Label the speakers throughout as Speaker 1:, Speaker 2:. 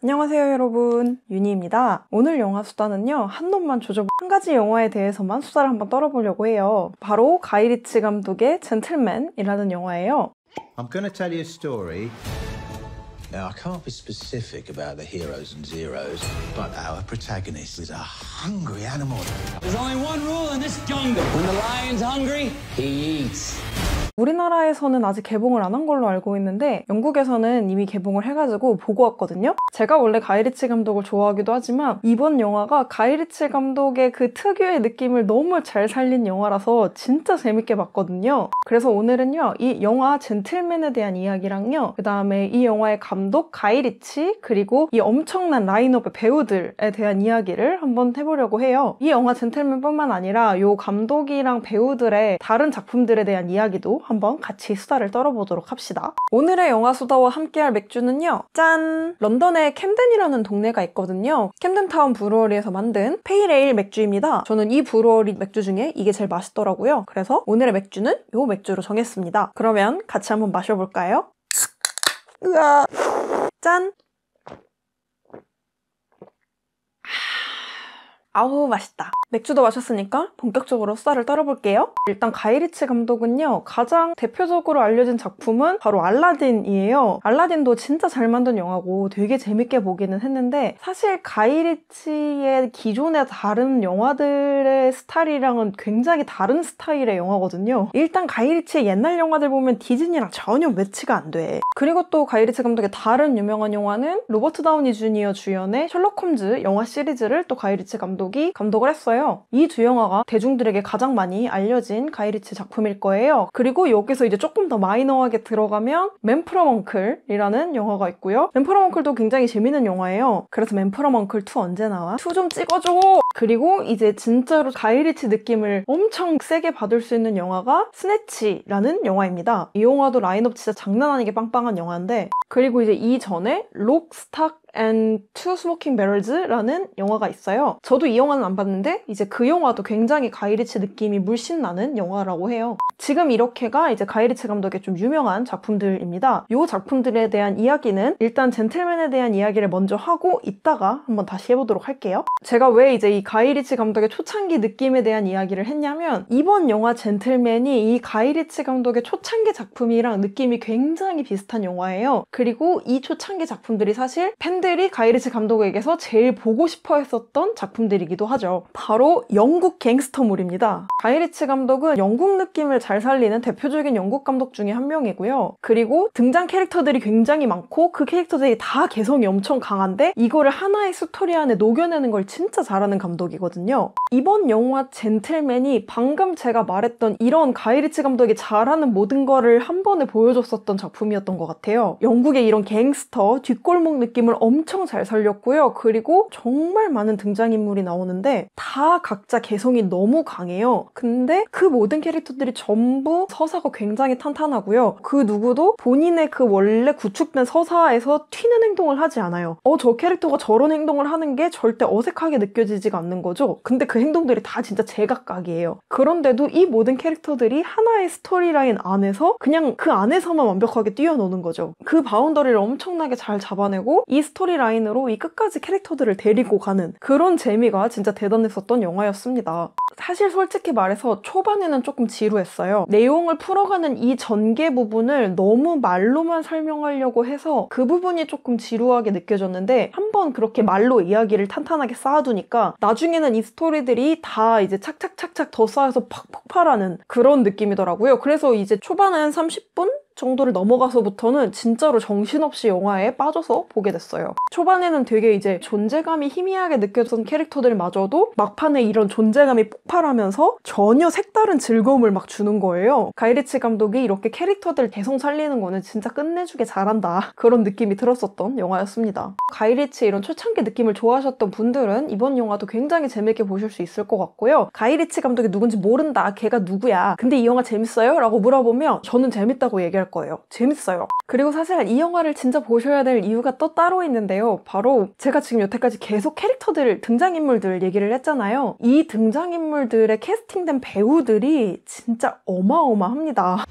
Speaker 1: 안녕하세요 여러분, 윤희입니다. 오늘 영화 수다는요, 한 놈만 조져보 한 가지 영화에 대해서만 수다를 한번 떨어보려고 해요. 바로 가이 리치 감독의 젠틀맨이라는 영화예요.
Speaker 2: I'm gonna tell you a story. Now, I can't be specific about the heroes and zeros, but our protagonist is a hungry animal.
Speaker 3: There's only one rule in this jungle. When the lion's hungry, he eats.
Speaker 1: 우리나라에서는 아직 개봉을 안 한 걸로 알고 있는데 영국에서는 이미 개봉을 해가지고 보고 왔거든요. 제가 원래 가이 리치 감독을 좋아하기도 하지만 이번 영화가 가이 리치 감독의 그 특유의 느낌을 너무 잘 살린 영화라서 진짜 재밌게 봤거든요. 그래서 오늘은요, 이 영화 젠틀맨에 대한 이야기랑요, 그 다음에 이 영화의 감독 가이 리치, 그리고 이 엄청난 라인업의 배우들에 대한 이야기를 한번 해보려고 해요. 이 영화 젠틀맨뿐만 아니라 이 감독이랑 배우들의 다른 작품들에 대한 이야기도 한번 같이 수다를 떨어보도록 합시다. 오늘의 영화 수다와 함께할 맥주는요, 짠! 런던에 캠덴이라는 동네가 있거든요. 캠덴타운 브루어리에서 만든 페일에일 맥주입니다. 저는 이 브루어리 맥주 중에 이게 제일 맛있더라고요. 그래서 오늘의 맥주는 이 맥주로 정했습니다. 그러면 같이 한번 마셔볼까요? 으아! 짠! 아우 맛있다. 맥주도 마셨으니까 본격적으로 수다를 떨어볼게요. 일단 가이 리치 감독은요, 가장 대표적으로 알려진 작품은 바로 알라딘이에요. 알라딘도 진짜 잘 만든 영화고 되게 재밌게 보기는 했는데, 사실 가이 리치의 기존의 다른 영화들의 스타일이랑은 굉장히 다른 스타일의 영화거든요. 일단 가이 리치의 옛날 영화들 보면 디즈니랑 전혀 매치가 안 돼. 그리고 또 가이 리치 감독의 다른 유명한 영화는 로버트 다우니 주니어 주연의 셜록 홈즈 영화 시리즈를 또 가이 리치 감독이 감독을 했어요. 이 두 영화가 대중들에게 가장 많이 알려진 가이 리치 작품일 거예요. 그리고 여기서 이제 조금 더 마이너하게 들어가면 맨 프롬 언클이라는 영화가 있고요. 맨 프롬 언클도 굉장히 재밌는 영화예요. 그래서 맨 프롬 언클 2 언제 나와? 2 좀 찍어줘! 그리고 이제 진짜로 가이 리치 느낌을 엄청 세게 받을 수 있는 영화가 스네치라는 영화입니다. 이 영화도 라인업 진짜 장난 아니게 빵빵한 영화인데, 그리고 이제 이전에 록, 스탁 and Two Smoking Barrels라는 영화가 있어요. 저도 이 영화는 안 봤는데 이제 그 영화도 굉장히 가이 리치 느낌이 물씬 나는 영화라고 해요. 지금 이렇게가 이제 가이 리치 감독의 좀 유명한 작품들입니다. 이 작품들에 대한 이야기는 일단 젠틀맨에 대한 이야기를 먼저 하고 이따가 한번 다시 해보도록 할게요. 제가 왜 이제 이 가이 리치 감독의 초창기 느낌에 대한 이야기를 했냐면, 이번 영화 젠틀맨이 이 가이 리치 감독의 초창기 작품이랑 느낌이 굉장히 비슷한 영화예요. 그리고 이 초창기 작품들이 사실 팬들이 가이 리치 감독에게서 제일 보고 싶어 했었던 작품들이기도 하죠. 바로 영국 갱스터물입니다. 가이 리치 감독은 영국 느낌을 잘 살리는 대표적인 영국 감독 중에 한 명이고요. 그리고 등장 캐릭터들이 굉장히 많고 그 캐릭터들이 다 개성이 엄청 강한데 이거를 하나의 스토리 안에 녹여내는 걸 진짜 잘하는 감독이거든요. 이번 영화 젠틀맨이 방금 제가 말했던 이런 가이 리치 감독이 잘하는 모든 거를 한 번에 보여줬었던 작품이었던 것 같아요. 영국의 이런 갱스터, 뒷골목 느낌을 엄청 잘 살렸고요. 그리고 정말 많은 등장인물이 나오는데 다 각자 개성이 너무 강해요. 근데 그 모든 캐릭터들이 전부 서사가 굉장히 탄탄하고요. 그 누구도 본인의 그 원래 구축된 서사에서 튀는 행동을 하지 않아요. 저 캐릭터가 저런 행동을 하는 게 절대 어색하게 느껴지지가 않는 거죠. 근데 그 행동들이 다 진짜 제각각이에요. 그런데도 이 모든 캐릭터들이 하나의 스토리라인 안에서 그냥 그 안에서만 완벽하게 뛰어노는 거죠. 그 바운더리를 엄청나게 잘 잡아내고 이 스토리라인으로 이 끝까지 캐릭터들을 데리고 가는 그런 재미가 진짜 대단했었던 영화였습니다. 사실 솔직히 말해서 초반에는 조금 지루했어요. 내용을 풀어가는 이 전개 부분을 너무 말로만 설명하려고 해서 그 부분이 조금 지루하게 느껴졌는데, 한번 그렇게 말로 이야기를 탄탄하게 쌓아두니까 나중에는 이 스토리들이 다 이제 착착착착 더 쌓여서 팍 폭발하는 그런 느낌이더라고요. 그래서 이제 초반에 한 30분? 정도를 넘어가서부터는 진짜로 정신없이 영화에 빠져서 보게 됐어요. 초반에는 되게 이제 존재감이 희미하게 느껴졌던 캐릭터들마저도 막판에 이런 존재감이 폭발하면서 전혀 색다른 즐거움을 막 주는 거예요. 가이 리치 감독이 이렇게 캐릭터들 개성 살리는 거는 진짜 끝내주게 잘한다, 그런 느낌이 들었었던 영화였습니다. 가이 리치 이런 초창기 느낌을 좋아하셨던 분들은 이번 영화도 굉장히 재밌게 보실 수 있을 것 같고요. 가이 리치 감독이 누군지 모른다, 걔가 누구야, 근데 이 영화 재밌어요? 라고 물어보면 저는 재밌다고 얘기할 거예요. 재밌어요. 그리고 사실 이 영화를 진짜 보셔야 될 이유가 또 따로 있는데요. 바로 제가 지금 여태까지 계속 캐릭터들, 등장인물들 얘기를 했잖아요. 이 등장인물들의 캐스팅된 배우들이 진짜 어마어마합니다.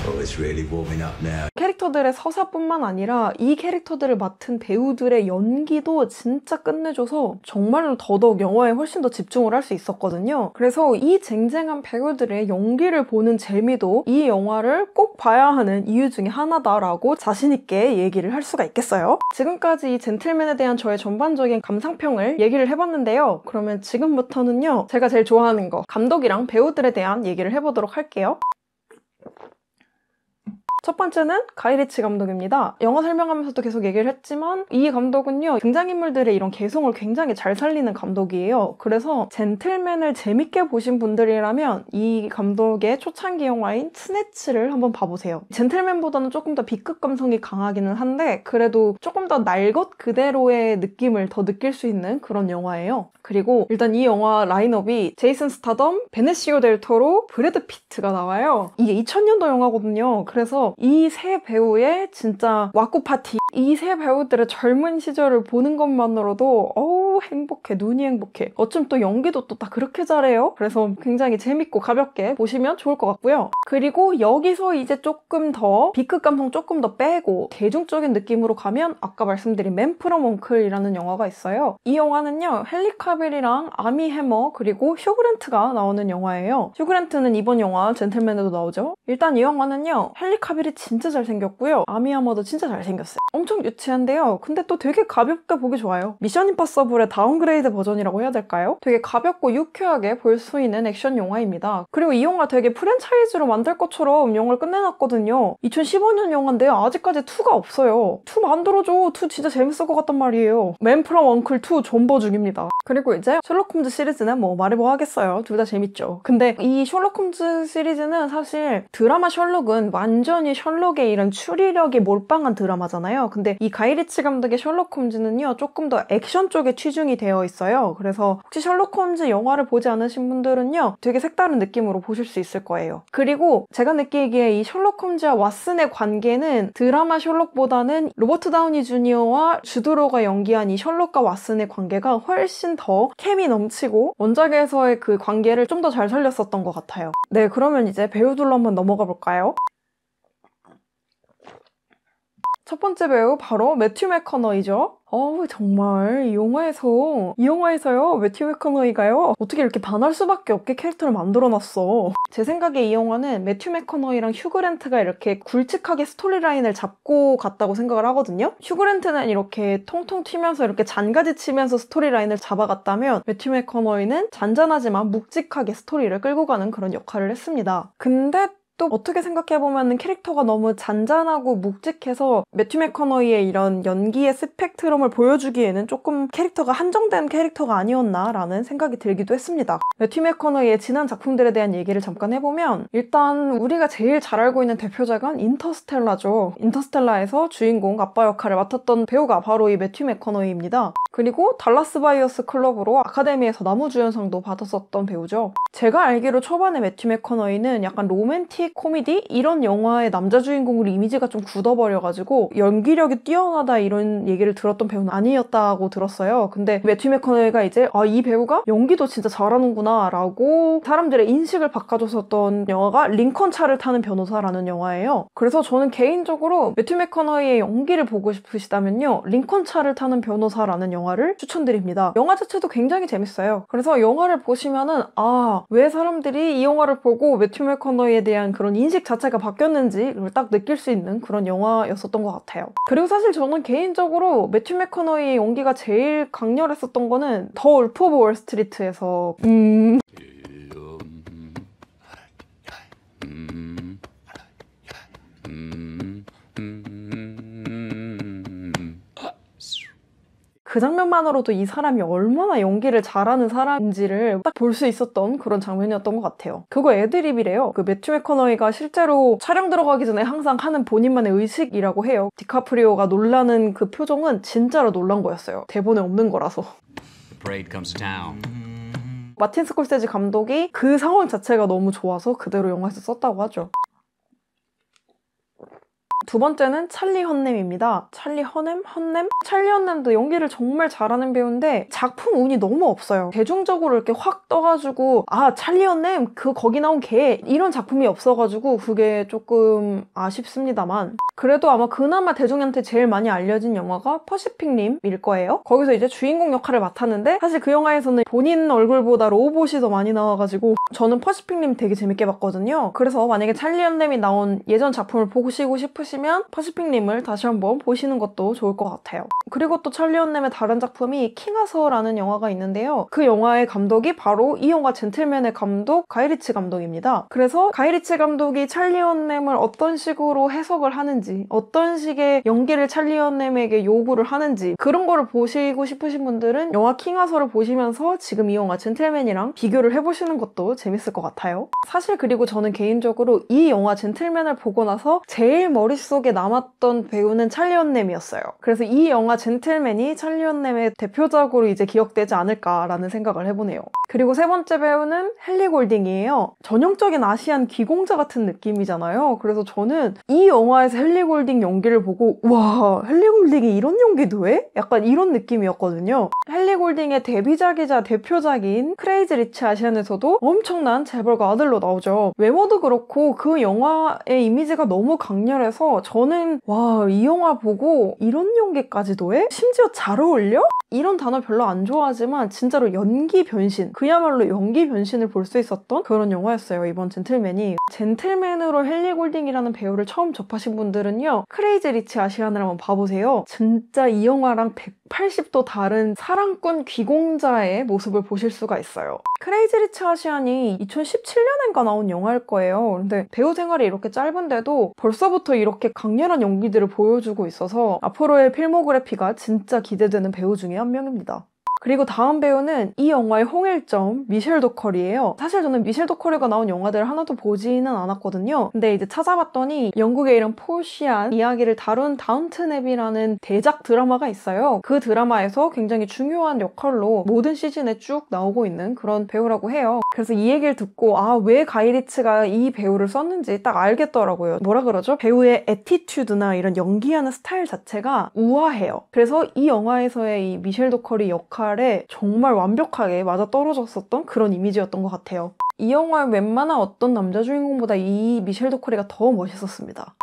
Speaker 2: Oh, it's really warming up now.
Speaker 1: 캐릭터들의 서사뿐만 아니라 이 캐릭터들을 맡은 배우들의 연기도 진짜 끝내줘서 정말로 더더욱 영화에 훨씬 더 집중을 할 수 있었거든요. 그래서 이 쟁쟁한 배우들의 연기를 보는 재미도 이 영화를 꼭 봐야 하는 이유 중에 하나다라고 자신있게 얘기를 할 수가 있겠어요. 지금까지 이 젠틀맨에 대한 저의 전반적인 감상평을 얘기를 해봤는데요. 그러면 지금부터는요, 제가 제일 좋아하는 거, 감독이랑 배우들에 대한 얘기를 해보도록 할게요. 첫 번째는 가이 리치 감독입니다. 영화 설명하면서도 계속 얘기를 했지만 이 감독은요, 등장인물들의 이런 개성을 굉장히 잘 살리는 감독이에요. 그래서 젠틀맨을 재밌게 보신 분들이라면 이 감독의 초창기 영화인 스네치를 한번 봐보세요. 젠틀맨보다는 조금 더 B급 감성이 강하기는 한데 그래도 조금 더 날 것 그대로의 느낌을 더 느낄 수 있는 그런 영화예요. 그리고 일단 이 영화 라인업이 제이슨 스타덤, 베네시오 델 토로, 브래드 피트가 나와요. 이게 2000년도 영화거든요. 그래서 이 세 배우의 진짜 왁구 파티, 이 세 배우들의 젊은 시절을 보는 것만으로도 어우 행복해, 눈이 행복해. 어쩜 또 연기도 또 다 그렇게 잘해요. 그래서 굉장히 재밌고 가볍게 보시면 좋을 것 같고요. 그리고 여기서 이제 조금 더 B급 감성 조금 더 빼고 대중적인 느낌으로 가면 아까 말씀드린 맨 프롬 언클이라는 영화가 있어요. 이 영화는요, 헨리 카빌이랑 아미 해머 그리고 휴 그랜트가 나오는 영화예요. 휴 그랜트는 이번 영화 젠틀맨에도 나오죠. 일단 이 영화는요, 헨리 카빌이 진짜 잘생겼고요, 아미 해머도 진짜 잘생겼어요. 엄청 유치한데요, 근데 또 되게 가볍게 보기 좋아요. 미션 임파서블의 다운그레이드 버전이라고 해야 될까요? 되게 가볍고 유쾌하게 볼 수 있는 액션 영화입니다. 그리고 이 영화 되게 프랜차이즈로 만들 것처럼 영화를 끝내놨거든요. 2015년 영화인데 아직까지 2가 없어요. 2 만들어줘. 2 진짜 재밌을 것 같단 말이에요. 맨 프롬 언클 2 존버 중입니다. 그리고 이제 셜록 홈즈 시리즈는 뭐 말해 뭐 하겠어요. 둘 다 재밌죠. 근데 이 셜록 홈즈 시리즈는 사실 드라마 셜록은 완전히 셜록의 이런 추리력이 몰빵한 드라마잖아요. 근데 이 가이 리치 감독의 셜록 홈즈는요, 조금 더 액션 쪽에 치중이 되어 있어요. 그래서 혹시 셜록 홈즈 영화를 보지 않으신 분들은요, 되게 색다른 느낌으로 보실 수 있을 거예요. 그리고 제가 느끼기에 이 셜록 홈즈와 왓슨의 관계는 드라마 셜록보다는 로버트 다우니 주니어와 주드로가 연기한 이 셜록과 왓슨의 관계가 훨씬 더 케미 넘치고 원작에서의 그 관계를 좀 더 잘 살렸었던 것 같아요. 네, 그러면 이제 배우들로 한번 넘어가 볼까요? 첫 번째 배우 바로 매튜 맥커너이죠. 정말 이 영화에서요 매튜 맥커너이가요 어떻게 이렇게 반할 수밖에 없게 캐릭터를 만들어놨어. 제 생각에 이 영화는 매튜 맥커너이랑 휴 그랜트가 이렇게 굵직하게 스토리라인을 잡고 갔다고 생각을 하거든요. 휴 그랜트는 이렇게 통통 튀면서 이렇게 잔가지 치면서 스토리라인을 잡아갔다면 매튜 맥커너이는 잔잔하지만 묵직하게 스토리를 끌고 가는 그런 역할을 했습니다. 근데 또 어떻게 생각해보면 캐릭터가 너무 잔잔하고 묵직해서 매튜 맥커너이의 이런 연기의 스펙트럼을 보여주기에는 조금 캐릭터가 한정된 캐릭터가 아니었나라는 생각이 들기도 했습니다. 매튜 맥커너이의 지난 작품들에 대한 얘기를 잠깐 해보면 일단 우리가 제일 잘 알고 있는 대표작은 인터스텔라죠. 인터스텔라에서 주인공 아빠 역할을 맡았던 배우가 바로 이 매튜 맥커너이입니다. 그리고 달라스 바이어스 클럽으로 아카데미에서 나무주연상도 받았었던 배우죠. 제가 알기로 초반에 매튜 맥커너이는 약간 로맨틱 코미디? 이런 영화의 남자 주인공으로 이미지가 좀 굳어버려가지고 연기력이 뛰어나다 이런 얘기를 들었던 배우는 아니었다고 들었어요. 근데 매튜 맥커너이가 이제 이 배우가 연기도 진짜 잘하는구나 라고 사람들의 인식을 바꿔줬었던 영화가 링컨 차를 타는 변호사라는 영화예요. 그래서 저는 개인적으로 매튜 맥커너이의 연기를 보고 싶으시다면요, 링컨 차를 타는 변호사라는 영화를 추천드립니다. 영화 자체도 굉장히 재밌어요. 그래서 영화를 보시면은 왜 사람들이 이 영화를 보고 매튜 맥커너이에 대한 그런 인식 자체가 바뀌었는지를 딱 느낄 수 있는 그런 영화였었던 것 같아요. 그리고 사실 저는 개인적으로 매튜 맥커너이의 연기가 제일 강렬했었던 거는 더 울프 오브 월스트리트에서 그 장면만으로도 이 사람이 얼마나 연기를 잘하는 사람인지를 딱 볼 수 있었던 그런 장면이었던 것 같아요. 그거 애드립이래요. 그 매튜 맥커너이가 실제로 촬영 들어가기 전에 항상 하는 본인만의 의식이라고 해요. 디카프리오가 놀라는 그 표정은 진짜로 놀란 거였어요. 대본에 없는 거라서.
Speaker 3: The parade comes to town.
Speaker 1: 마틴 스콜세지 감독이 그 상황 자체가 너무 좋아서 그대로 영화에서 썼다고 하죠. 두 번째는 찰리 헌넴입니다. 찰리 헌넴? 찰리 헌넴도 연기를 정말 잘하는 배우인데 작품 운이 너무 없어요. 대중적으로 이렇게 확 떠가지고 아 찰리 헌넴 거기 나온 걔 이런 작품이 없어가지고 그게 조금 아쉽습니다만 그래도 아마 그나마 대중한테 제일 많이 알려진 영화가 퍼시픽림일 거예요. 거기서 이제 주인공 역할을 맡았는데 사실 그 영화에서는 본인 얼굴보다 로봇이 더 많이 나와가지고 저는 퍼시픽림 되게 재밌게 봤거든요. 그래서 만약에 찰리 헌넴이 나온 예전 작품을 보시고 싶으시면 퍼시픽림을 다시 한번 보시는 것도 좋을 것 같아요. 그리고 또 찰리 헌넴의 다른 작품이 킹하서라는 영화가 있는데요. 그 영화의 감독이 바로 이 영화 젠틀맨의 감독 가이리치 감독입니다. 그래서 가이리치 감독이 찰리 헌넴을 어떤 식으로 해석을 하는지 어떤 식의 연기를 찰리 헌넴에게 요구를 하는지 그런 거를 보시고 싶으신 분들은 영화 킹하서를 보시면서 지금 이 영화 젠틀맨이랑 비교를 해보시는 것도 재밌을 것 같아요. 사실 그리고 저는 개인적으로 이 영화 젠틀맨을 보고 나서 제일 머릿속에 남았던 배우는 찰리 헌넴이었어요. 그래서 이 영화 젠틀맨이 찰리 헌넴의 대표작으로 이제 기억되지 않을까라는 생각을 해보네요. 그리고 세 번째 배우는 헨리 골딩이에요. 전형적인 아시안 귀공자 같은 느낌이잖아요. 그래서 저는 이 영화에서 헨리 골딩 연기를 보고 와 헨리 골딩이 이런 연기도 해? 약간 이런 느낌이었거든요. 헨리 골딩의 데뷔작이자 대표작인 크레이지 리치 아시안에서도 엄청난 재벌가 아들로 나오죠. 외모도 그렇고 그 영화의 이미지가 너무 강렬해서 저는 와 이 영화 보고 이런 연기까지도 해? 심지어 잘 어울려? 이런 단어 별로 안 좋아하지만 진짜로 연기 변신, 그야말로 연기 변신을 볼 수 있었던 그런 영화였어요. 이번 젠틀맨이. 젠틀맨으로 헨리 골딩이라는 배우를 처음 접하신 분들은요. 크레이지 리치 아시안을 한번 봐보세요. 진짜 이 영화랑 180도 다른 사랑꾼 귀공자의 모습을 보실 수가 있어요. 크레이지 리치 아시안이 2017년인가 나온 영화일 거예요. 근데 배우 생활이 이렇게 짧은데도 벌써부터 이렇게 강렬한 연기들을 보여주고 있어서 앞으로의 필모그래피가 진짜 기대되는 배우 중에 한 명입니다. 그리고 다음 배우는 이 영화의 홍일점 미셸 도컬이에요. 사실 저는 미셸 도컬이가 나온 영화들을 하나도 보지는 않았거든요. 근데 이제 찾아봤더니 영국의 이름 포시안 이야기를 다룬 다운튼 앱이라는 대작 드라마가 있어요. 그 드라마에서 굉장히 중요한 역할로 모든 시즌에 쭉 나오고 있는 그런 배우라고 해요. 그래서 이 얘기를 듣고 아, 왜 가이리치가 이 배우를 썼는지 딱 알겠더라고요. 뭐라 그러죠? 배우의 애티튜드나 이런 연기하는 스타일 자체가 우아해요. 그래서 이 영화에서의 이 미셸 도컬이 역할에 정말 완벽하게 맞아떨어졌었던 그런 이미지였던 것 같아요. 이 영화의 웬만한 어떤 남자 주인공보다 이 미셸 도컬이가 더 멋있었습니다.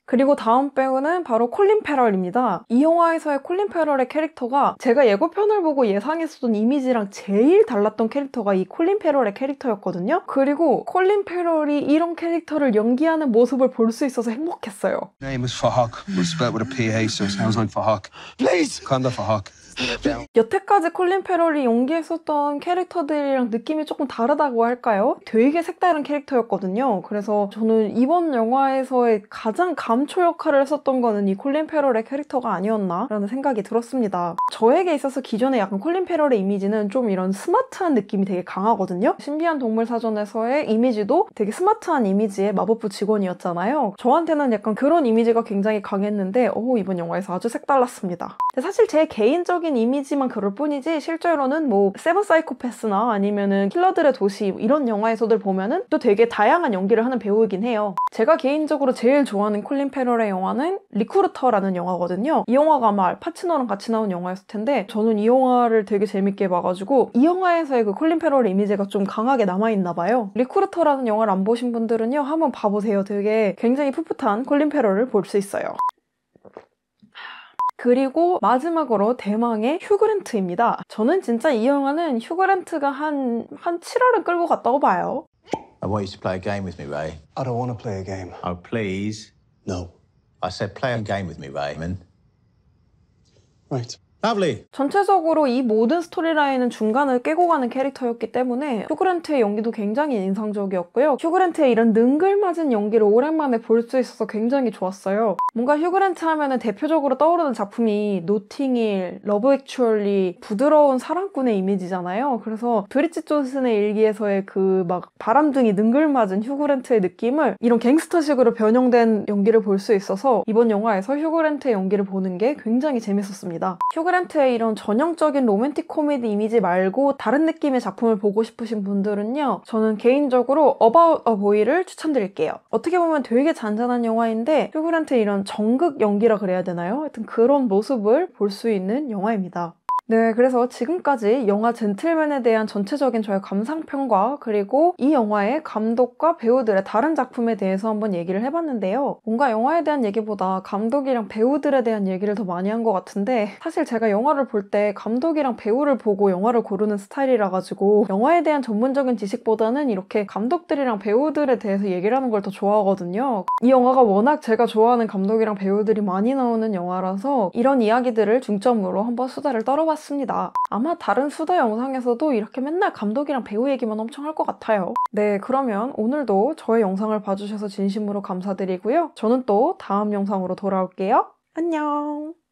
Speaker 1: 그리고 다음 배우는 바로 콜린 페럴입니다. 이 영화에서의 콜린 페럴의 캐릭터가 제가 예고편을 보고 예상했었던 이미지랑 제일 달랐던 캐릭터가 이 콜린 페럴의 캐릭터였거든요. 그리고 콜린 페럴이 이런 캐릭터를 연기하는 모습을 볼 수 있어서 행복했어요.
Speaker 4: Name is Fahak. We'll spell it with a PA, so it sounds like Fahak. Please! Kanda Fahak.
Speaker 1: 여태까지 콜린 페럴이 연기했었던 캐릭터들이랑 느낌이 조금 다르다고 할까요? 되게 색다른 캐릭터였거든요. 그래서 저는 이번 영화에서의 가장 감초 역할을 했었던 거는 이 콜린 페럴의 캐릭터가 아니었나 라는 생각이 들었습니다. 저에게 있어서 기존에 약간 콜린 페럴의 이미지는 좀 이런 스마트한 느낌이 되게 강하거든요. 신비한 동물 사전에서의 이미지도 되게 스마트한 이미지의 마법부 직원이었잖아요. 저한테는 약간 그런 이미지가 굉장히 강했는데 이번 영화에서 아주 색달랐습니다. 근데 사실 제 개인적인 이미지만 그럴 뿐이지 실제로는 뭐 세븐 사이코패스나 아니면은 킬러들의 도시 이런 영화에서들 보면은 또 되게 다양한 연기를 하는 배우이긴 해요. 제가 개인적으로 제일 좋아하는 콜린 페럴의 영화는 리크루터라는 영화거든요. 이 영화가 아마 알파치노랑 같이 나온 영화였을 텐데 저는 이 영화를 되게 재밌게 봐가지고 이 영화에서의 그 콜린 페럴의 이미지가 좀 강하게 남아있나 봐요. 리크루터라는 영화를 안 보신 분들은요 한번 봐보세요. 되게 굉장히 풋풋한 콜린 페럴을 볼 수 있어요. 그리고 마지막으로 대망의 휴그랜트입니다. 저는 진짜 이 영화는 휴그랜트가 한 7화를 끌고 갔다고 봐요.
Speaker 2: I want you to play a game with me, Ray.
Speaker 4: I don't want to play a game.
Speaker 2: Oh, please.
Speaker 4: No.
Speaker 2: I said play a game with me, Raymond.
Speaker 4: Right.
Speaker 2: Lovely.
Speaker 1: 전체적으로 이 모든 스토리라인은 중간을 깨고 가는 캐릭터였기 때문에 휴그랜트의 연기도 굉장히 인상적이었고요. 휴그랜트의 이런 능글맞은 연기를 오랜만에 볼 수 있어서 굉장히 좋았어요. 뭔가 휴그랜트 하면은 대표적으로 떠오르는 작품이 노팅힐, 러브 액츄얼리, 부드러운 사랑꾼의 이미지잖아요. 그래서 브리짓 존슨의 일기에서의 그 막 바람둥이 능글맞은 휴그랜트의 느낌을 이런 갱스터식으로 변형된 연기를 볼 수 있어서 이번 영화에서 휴그랜트의 연기를 보는 게 굉장히 재밌었습니다. 휴그랜트 휴그랜트의 이런 전형적인 로맨틱 코미디 이미지 말고 다른 느낌의 작품을 보고 싶으신 분들은요, 저는 개인적으로 About a Boy를 추천드릴게요. 어떻게 보면 되게 잔잔한 영화인데 휴그랜트의 이런 정극 연기라 그래야 되나요? 하여튼 그런 모습을 볼 수 있는 영화입니다. 네, 그래서 지금까지 영화 젠틀맨에 대한 전체적인 저의 감상평과 그리고 이 영화의 감독과 배우들의 다른 작품에 대해서 한번 얘기를 해봤는데요. 뭔가 영화에 대한 얘기보다 감독이랑 배우들에 대한 얘기를 더 많이 한 것 같은데, 사실 제가 영화를 볼 때 감독이랑 배우를 보고 영화를 고르는 스타일이라 가지고 영화에 대한 전문적인 지식보다는 이렇게 감독들이랑 배우들에 대해서 얘기를 하는 걸 더 좋아하거든요. 이 영화가 워낙 제가 좋아하는 감독이랑 배우들이 많이 나오는 영화라서 이런 이야기들을 중점으로 한번 수다를 떨어봤습니다. 아마 다른 수다 영상에서도 이렇게 맨날 감독이랑 배우 얘기만 엄청 할 것 같아요. 네, 그러면 오늘도 저의 영상을 봐주셔서 진심으로 감사드리고요. 저는 또 다음 영상으로 돌아올게요. 안녕!